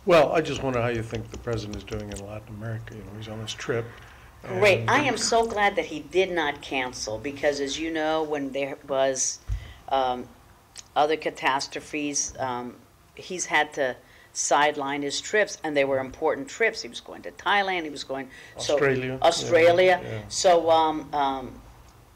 Well, I just wonder how you think the president is doing in Latin America. You know, he's on his trip. Great. and- I am so glad that he did not cancel because, as you know, when there was other catastrophes, he's had to sideline his trips, and they were important trips. He was going to Thailand. He was going Australia. Australia. Yeah. So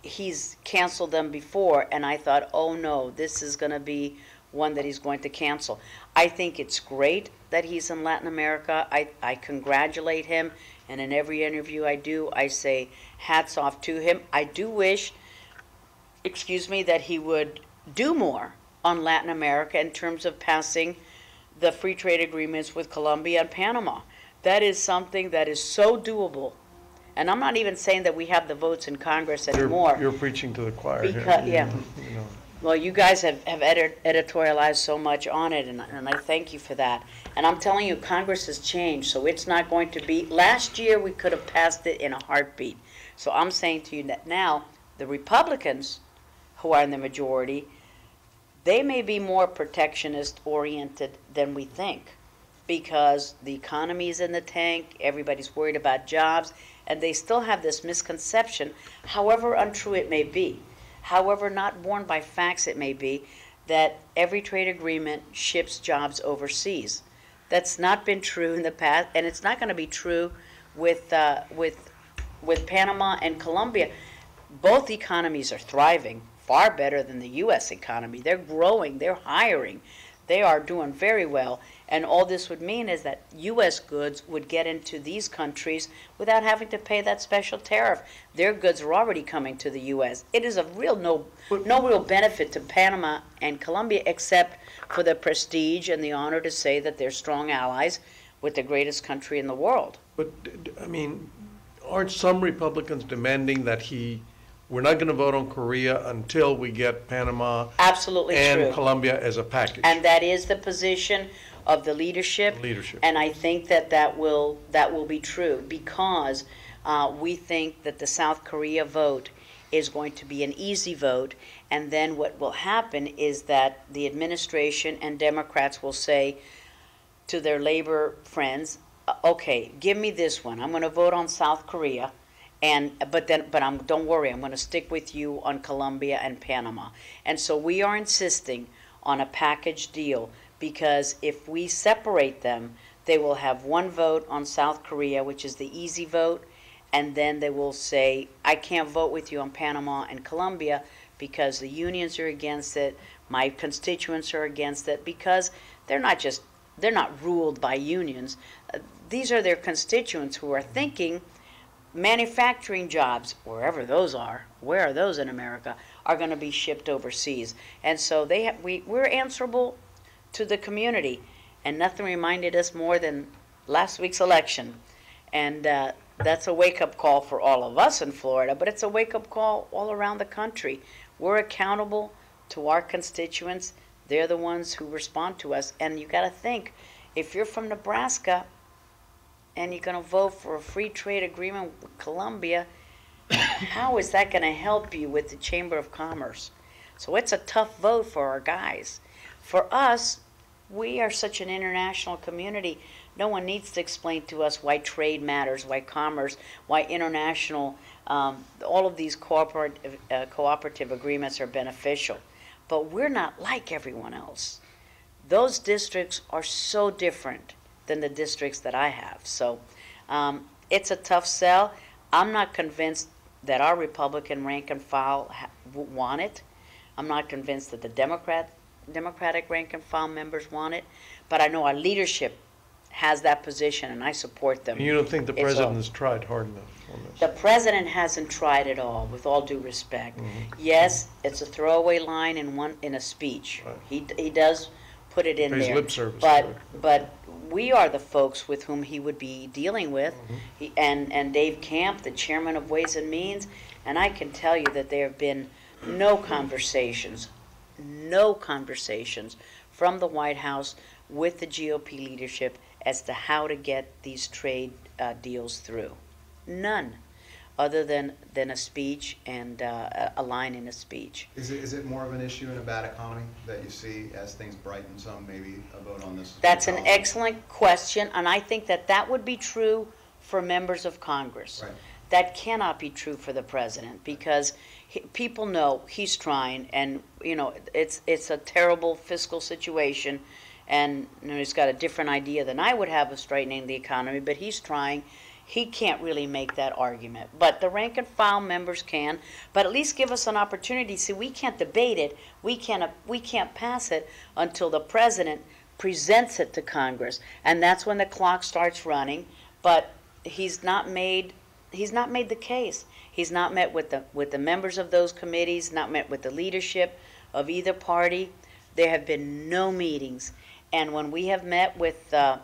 he's canceled them before, and I thought, oh no, this is going to be one that he's going to cancel. I think it's great that he's in Latin America. I congratulate him, and in every interview I do, I say hats off to him. I do wish, that he would do more on Latin America in terms of passing the free trade agreements with Colombia and Panama. That is something that is so doable. And I'm not even saying that we have the votes in Congress anymore. You're preaching to the choir Because, here. yeah. You know. Well, you guys have editorialized so much on it, and I thank you for that. And I'm telling you, Congress has changed, so it's not going to be. Last year, we could have passed it in a heartbeat. So I'm saying to you that now, the Republicans, who are in the majority, they may be more protectionist-oriented than we think, because the economy is in the tank, everybody's worried about jobs, and they still have this misconception, however untrue it may be, however not borne by facts it may be, that every trade agreement ships jobs overseas. That's not been true in the past, and it's not going to be true with Panama and Colombia. Both economies are thriving far better than the U.S. economy. They're growing, they're hiring, they are doing very well, and all this would mean is that U.S. goods would get into these countries without having to pay that special tariff. Their goods are already coming to the U.S. It is a real no real benefit to Panama and Colombia except for the prestige and the honor to say that they're strong allies with the greatest country in the world. But, I mean, aren't some Republicans demanding that we're not going to vote on Korea until we get Panama Absolutely and true. Colombia as a package? And that is the position of the leadership. And I think that will be true because we think that the South Korea vote is going to be an easy vote, and then what will happen is that the administration and Democrats will say to their labor friends, okay, give me this one. I'm going to vote on South Korea. Don't worry, I'm going to stick with you on Colombia and Panama. And so we are insisting on a package deal because if we separate them, they will have one vote on South Korea, which is the easy vote, and then they will say, I can't vote with you on Panama and Colombia because the unions are against it, my constituents are against it, because they're not ruled by unions. These are their constituents who are thinking manufacturing jobs, wherever those are, where are those in America, are going to be shipped overseas. And so we're answerable to the community. And nothing reminded us more than last week's election. And that's a wake-up call for all of us in Florida, but it's a wake-up call all around the country. We're accountable to our constituents. They're the ones who respond to us. And you got to think, if you're from Nebraska, and you're going to vote for a free trade agreement with Colombia, how is that going to help you with the Chamber of Commerce? So it's a tough vote for our guys. For us, we are such an international community. No one needs to explain to us why trade matters, why commerce, why international, all of these cooperative agreements are beneficial. But we're not like everyone else. Those districts are so different than the districts that I have. So it's a tough sell. I'm not convinced that our Republican rank and file want it. I'm not convinced that the Democratic rank and file members want it. But I know our leadership has that position, and I support them. And you don't think the president has tried hard enough on this? The president hasn't tried at all, with all due respect. Mm-hmm. Yes, it's a throwaway line in a speech. Right. He does put it in there. Lip service. But we are the folks with whom he would be dealing with, and Dave Camp, the chairman of Ways and Means, and I can tell you that there have been no conversations from the White House with the GOP leadership as to how to get these trade deals through. None. other than a speech and a line in a speech. Is it more of an issue in a bad economy that you see as things brighten some, maybe a vote on this? That's an excellent question, and I think that that would be true for members of Congress. Right. That cannot be true for the president, because people know he's trying, and it's a terrible fiscal situation, and he's got a different idea than I would have of straightening the economy, but he's trying. He can't really make that argument, but the rank and file members can. But at least give us an opportunity. See, we can't debate it. We can't pass it until the president presents it to Congress, and that's when the clock starts running. But he's not made the case. He's not met with the members of those committees. Not met with the leadership of either party. There have been no meetings, and when we have met with the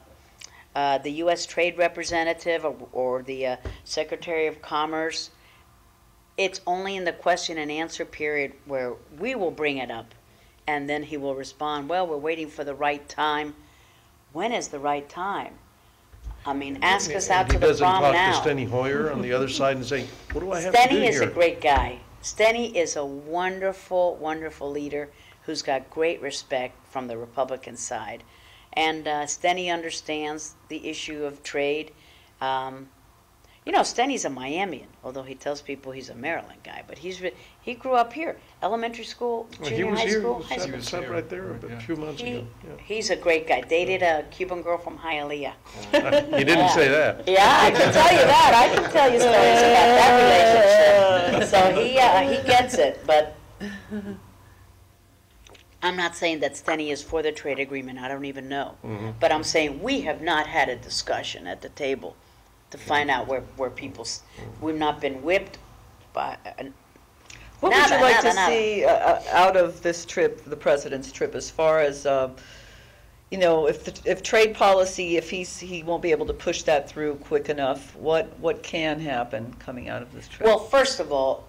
U.S. Trade Representative or the Secretary of Commerce, it's only in the question and answer period where we will bring it up, and then he will respond, well, we're waiting for the right time. When is the right time? I mean, ask us out to the prom now. He doesn't talk to Steny Hoyer on the other side and say, what do I have to do here? Steny is a great guy. Steny is a wonderful, wonderful leader who's got great respect from the Republican side. And Steny understands the issue of trade. Steny's a Miamian, although he tells people he's a Maryland guy. But he grew up here, elementary school, junior high school, high school. He was up right there a few months ago. Yeah. He's a great guy. Dated a Cuban girl from Hialeah. You didn't say that. Yeah, I can tell you that. I can tell you stories about that relationship. So he gets it, but I'm not saying that Steny is for the trade agreement. I don't even know. Mm-hmm. But I'm saying we have not had a discussion at the table to find out where we've not been whipped by. What would you like to see out of this trip, the president's trip, as far as, if trade policy, if he won't be able to push that through quick enough, what can happen coming out of this trip? Well, first of all,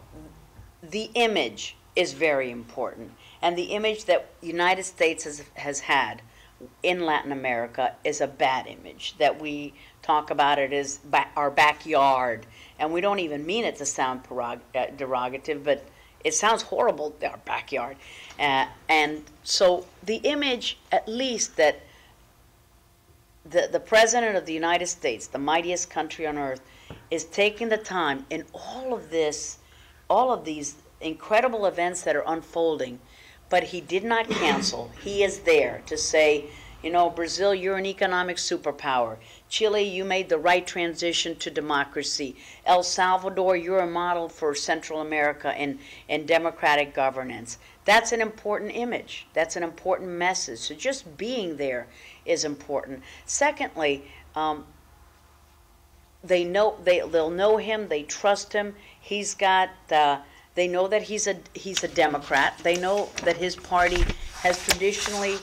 the image is very important. And the image that the United States has had in Latin America is a bad image, that we talk about it as our backyard. And we don't even mean it to sound derogative, but it sounds horrible, our backyard. And so the image, at least, that the President of the United States, the mightiest country on earth, is taking the time in all of these incredible events that are unfolding, but he did not cancel. He is there to say, Brazil, you're an economic superpower. Chile, you made the right transition to democracy. El Salvador, you're a model for Central America in democratic governance. That's an important image. That's an important message. So just being there is important. Secondly, they'll know him. They trust him. He's got. They know that he's a Democrat. They know that his party has traditionally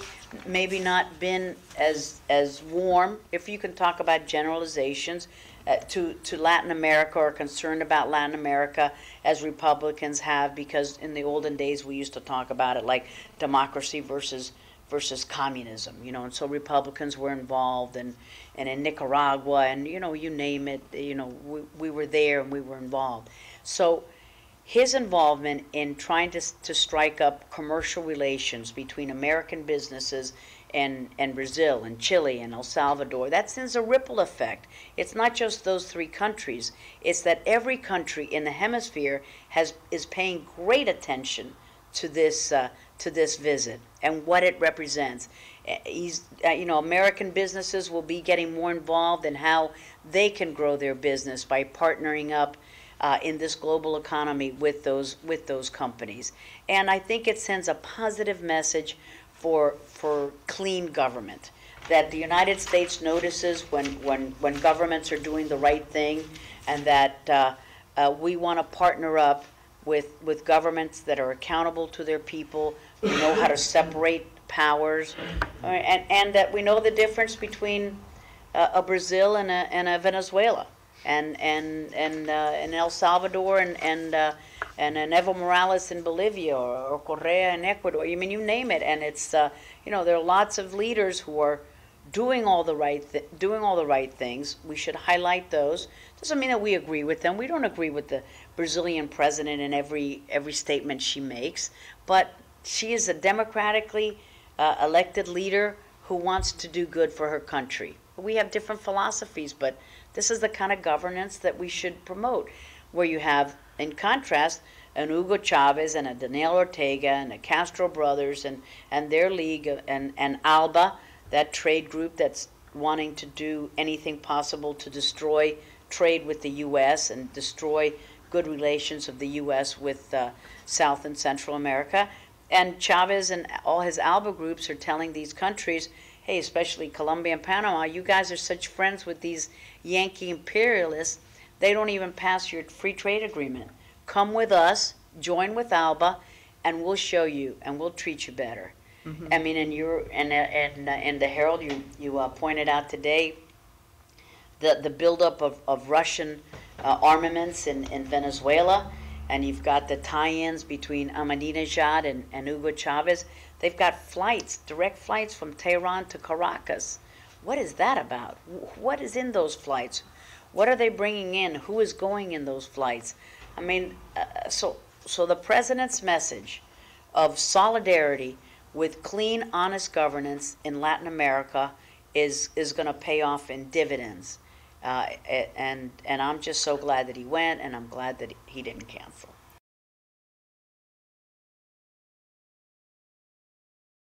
maybe not been as warm, if you can talk about generalizations, to Latin America, or concerned about Latin America as Republicans have, because in the olden days we used to talk about it like democracy versus communism, and so Republicans were involved, and in Nicaragua, and you name it, we were there and we were involved. So his involvement in trying to strike up commercial relations between American businesses and Brazil and Chile and El Salvador, that sends a ripple effect. It's not just those three countries. It's that every country in the hemisphere is paying great attention to this visit and what it represents. American businesses will be getting more involved in how they can grow their business by partnering up in this global economy with those companies. And I think it sends a positive message for clean government, that the United States notices when governments are doing the right thing, and that we want to partner up with governments that are accountable to their people, who know how to separate powers, and that we know the difference between a Brazil and a Venezuela. And El Salvador and an Evo Morales in Bolivia, or Correa in Ecuador. I mean, you name it. And it's there are lots of leaders who are doing all the right things. We should highlight those. Doesn't mean that we agree with them. We don't agree with the Brazilian president in every statement she makes, but she is a democratically elected leader who wants to do good for her country. We have different philosophies, but this is the kind of governance that we should promote, where you have, in contrast, an Hugo Chavez and a Daniel Ortega and the Castro brothers and their league and ALBA, that trade group that's wanting to do anything possible to destroy trade with the U.S. and destroy good relations of the U.S. with South and Central America. And Chavez and all his ALBA groups are telling these countries, hey, especially Colombia and Panama, you guys are such friends with these Yankee imperialists, they don't even pass your free trade agreement. Come with us, join with ALBA, and we'll show you, and we'll treat you better. Mm-hmm. I mean, in the Herald, you pointed out today the buildup of Russian armaments in Venezuela, and you've got the tie-ins between Ahmadinejad and Hugo Chavez. They've got flights, direct flights from Tehran to Caracas. What is that about? What is in those flights? What are they bringing in? Who is going in those flights? I mean, so the president's message of solidarity with clean, honest governance in Latin America is going to pay off in dividends. And I'm just so glad that he went, and I'm glad that he didn't cancel.